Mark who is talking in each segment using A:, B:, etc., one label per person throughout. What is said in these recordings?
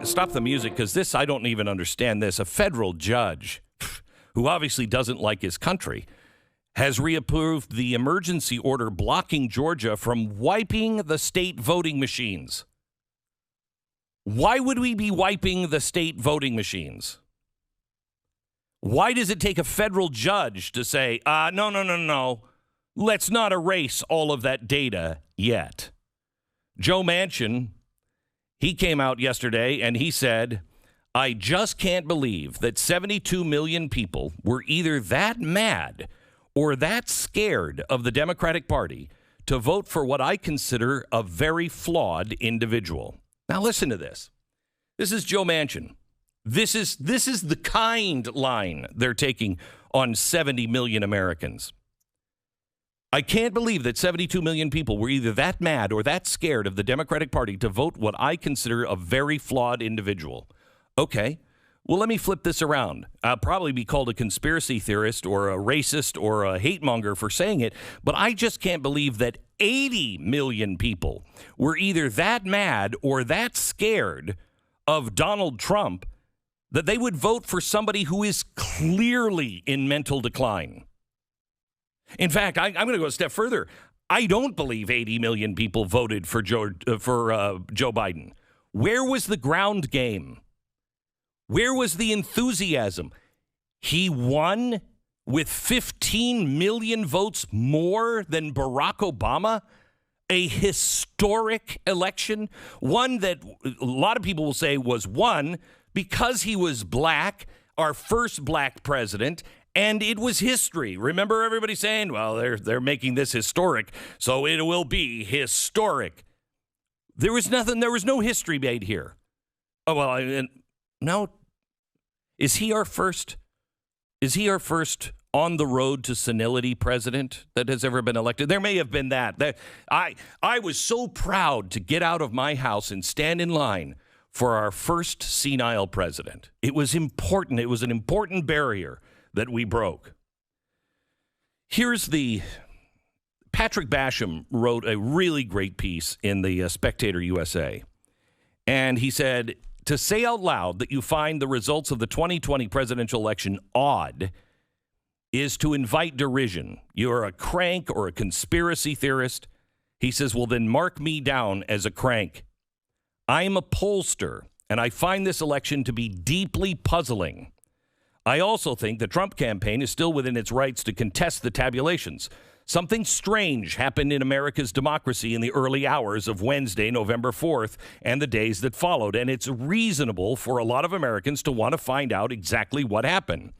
A: stop the music, because this, I don't even understand this. A federal judge, who obviously doesn't like his country, has reapproved the emergency order blocking Georgia from wiping the state voting machines. Why would we be wiping the state voting machines? Why does it take a federal judge to say, no, let's not erase all of that data yet? Joe Manchin, he came out yesterday and he said, I just can't believe that 72 million people were either that mad or that scared of the Democratic Party to vote for what I consider a very flawed individual. Now listen to this. This is Joe Manchin. This is the kind line they're taking on 70 million Americans. I can't believe that 72 million people were either that mad or that scared of the Democratic Party to vote what I consider a very flawed individual. Okay, well, let me flip this around. I'll probably be called a conspiracy theorist or a racist or a hate monger for saying it, but I just can't believe that 80 million people were either that mad or that scared of Donald Trump that they would vote for somebody who is clearly in mental decline. In fact, I'm going to go a step further. I don't believe 80 million people voted for Joe Biden. Where was the ground game? Where was the enthusiasm? He won with 15 million votes more than Barack Obama. A historic election, one that a lot of people will say was won because he was black, our first black president, and it was history. Remember everybody saying, well, they're making this historic, so it will be historic. There was no history made here. Oh, well, no. Is he our first on the road to senility president that has ever been elected? There may have been that. I was so proud to get out of my house and stand in line for our first senile president. It was important. It was an important barrier that we broke. Patrick Basham wrote a really great piece in the Spectator USA. And he said, to say out loud that you find the results of the 2020 presidential election odd is to invite derision. You're a crank or a conspiracy theorist. He says, well, then mark me down as a crank. I'm a pollster, and I find this election to be deeply puzzling. I also think the Trump campaign is still within its rights to contest the tabulations. Something strange happened in America's democracy in the early hours of Wednesday, November 4th, and the days that followed, and it's reasonable for a lot of Americans to want to find out exactly what happened.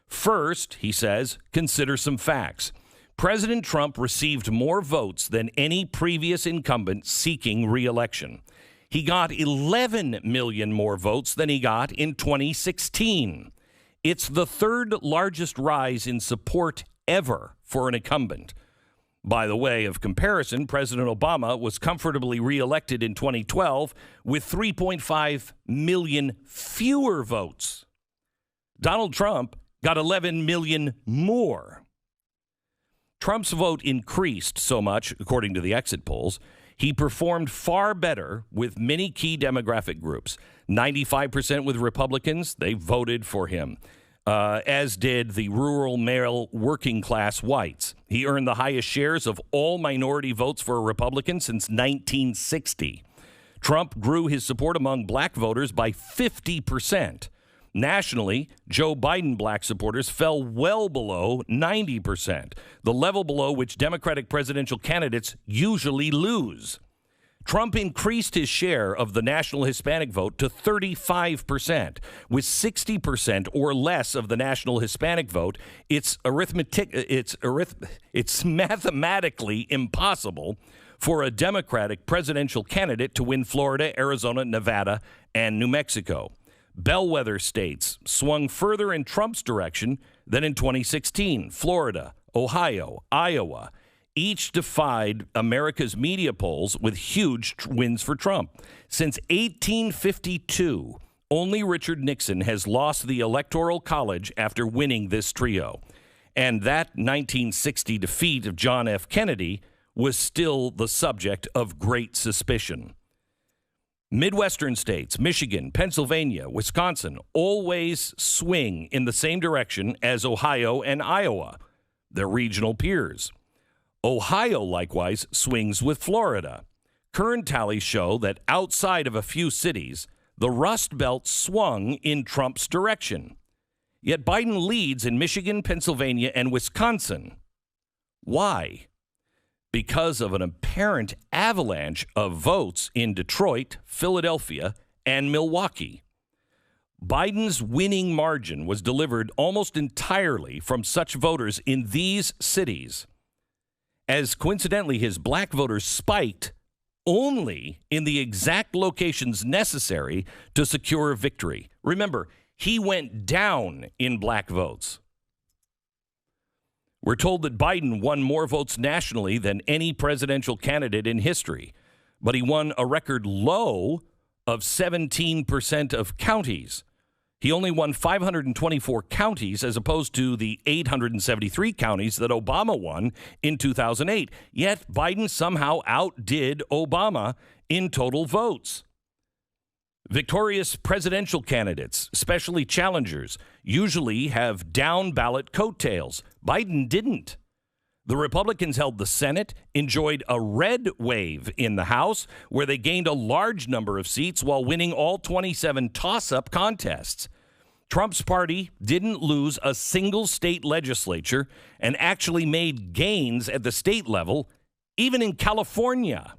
A: First, he says, consider some facts. President Trump received more votes than any previous incumbent seeking re-election. He got 11 million more votes than he got in 2016. It's the third largest rise in support ever for an incumbent. By the way of comparison, President Obama was comfortably reelected in 2012 with 3.5 million fewer votes. Donald Trump got 11 million more. Trump's vote increased so much, according to the exit polls, he performed far better with many key demographic groups. 95% with Republicans, they voted for him, as did the rural male working class whites. He earned the highest shares of all minority votes for a Republican since 1960. Trump grew his support among black voters by 50%. Nationally, Joe Biden black supporters fell well below 90%, the level below which Democratic presidential candidates usually lose. Trump increased his share of the national Hispanic vote to 35%. With 60% or less of the national Hispanic vote, it's mathematically impossible for a Democratic presidential candidate to win Florida, Arizona, Nevada, and New Mexico. Bellwether states swung further in Trump's direction than in 2016. Florida, Ohio, Iowa, each defied America's media polls with huge wins for Trump. Since 1852, only Richard Nixon has lost the Electoral College after winning this trio. And that 1960 defeat of John F. Kennedy was still the subject of great suspicion. Midwestern states, Michigan, Pennsylvania, Wisconsin, always swing in the same direction as Ohio and Iowa, their regional peers. Ohio, likewise, swings with Florida. Current tallies show that outside of a few cities, the Rust Belt swung in Trump's direction. Yet Biden leads in Michigan, Pennsylvania, and Wisconsin. Why? Because of an apparent avalanche of votes in Detroit, Philadelphia, and Milwaukee. Biden's winning margin was delivered almost entirely from such voters in these cities, as coincidentally his black voters spiked only in the exact locations necessary to secure victory. Remember, he went down in black votes. We're told that Biden won more votes nationally than any presidential candidate in history, but he won a record low of 17% of counties. He only won 524 counties as opposed to the 873 counties that Obama won in 2008. Yet Biden somehow outdid Obama in total votes. Victorious presidential candidates, especially challengers, usually have down-ballot coattails. Biden didn't. The Republicans held the Senate, enjoyed a red wave in the House, where they gained a large number of seats while winning all 27 toss-up contests. Trump's party didn't lose a single state legislature and actually made gains at the state level, even in California.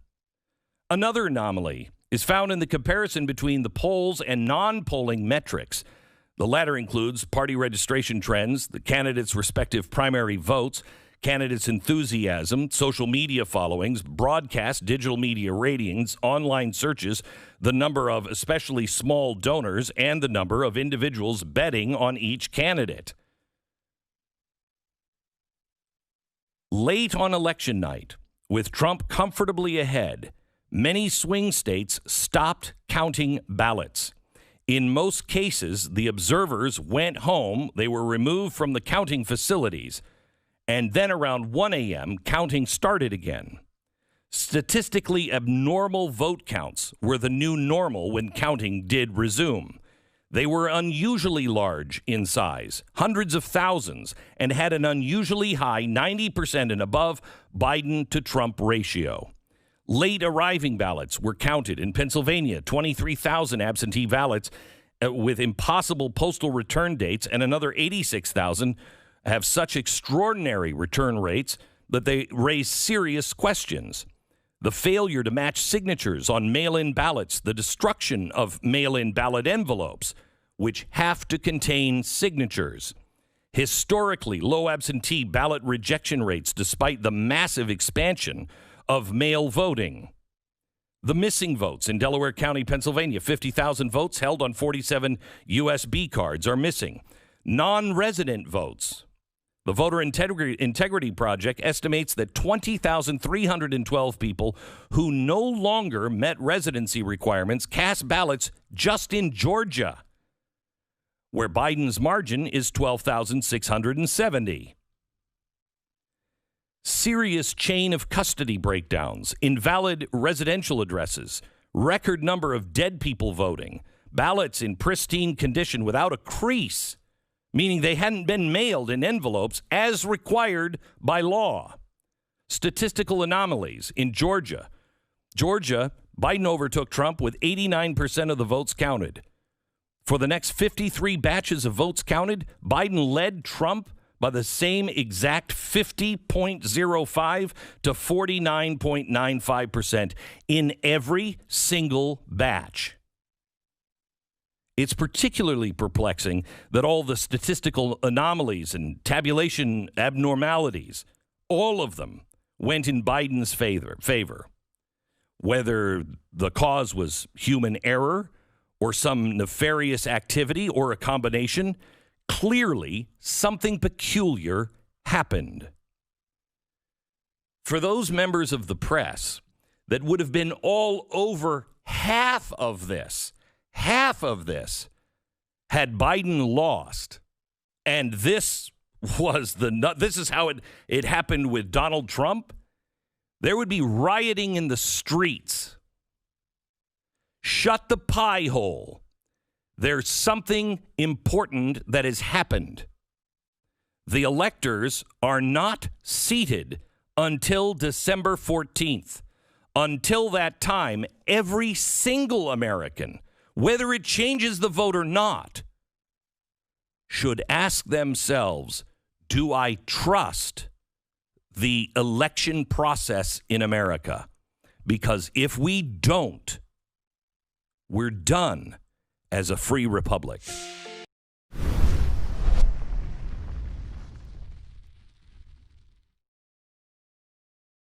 A: Another anomaly is found in the comparison between the polls and non-polling metrics. The latter includes party registration trends, the candidates' respective primary votes, candidates' enthusiasm, social media followings, broadcast digital media ratings, online searches, the number of especially small donors, and the number of individuals betting on each candidate. Late on election night, with Trump comfortably ahead, many swing states stopped counting ballots. In most cases, the observers went home. They were removed from the counting facilities. And then around 1 a.m., counting started again. Statistically abnormal vote counts were the new normal when counting did resume. They were unusually large in size, hundreds of thousands, and had an unusually high 90% and above Biden to Trump ratio. Late arriving ballots were counted in Pennsylvania, 23,000 absentee ballots with impossible postal return dates, and another 86,000 have such extraordinary return rates that they raise serious questions. The failure to match signatures on mail-in ballots, the destruction of mail-in ballot envelopes, which have to contain signatures. Historically low absentee ballot rejection rates despite the massive expansion of mail voting. The missing votes in Delaware County, Pennsylvania, 50,000 votes held on 47 USB cards are missing. Non-resident votes. The Voter Integrity Project estimates that 20,312 people who no longer met residency requirements cast ballots just in Georgia, where Biden's margin is 12,670. Serious chain of custody breakdowns, invalid residential addresses, record number of dead people voting, ballots in pristine condition without a crease, meaning they hadn't been mailed in envelopes as required by law. Statistical anomalies in Georgia. Biden overtook Trump with 89% of the votes counted. For the next 53 batches of votes counted, Biden led Trump by the same exact 50.05 to 49.95% in every single batch. It's particularly perplexing that all the statistical anomalies and tabulation abnormalities, all of them went in Biden's favor. Whether the cause was human error or some nefarious activity or a combination, clearly something peculiar happened. For those members of the press that would have been all over half of this, had Biden lost, and this is how it happened with Donald Trump, there would be rioting in the streets. Shut the pie hole. There's something important that has happened. The electors are not seated until December 14th. Until that time, every single American, whether it changes the vote or not, should ask themselves, do I trust the election process in America? Because if we don't, we're done as a free republic.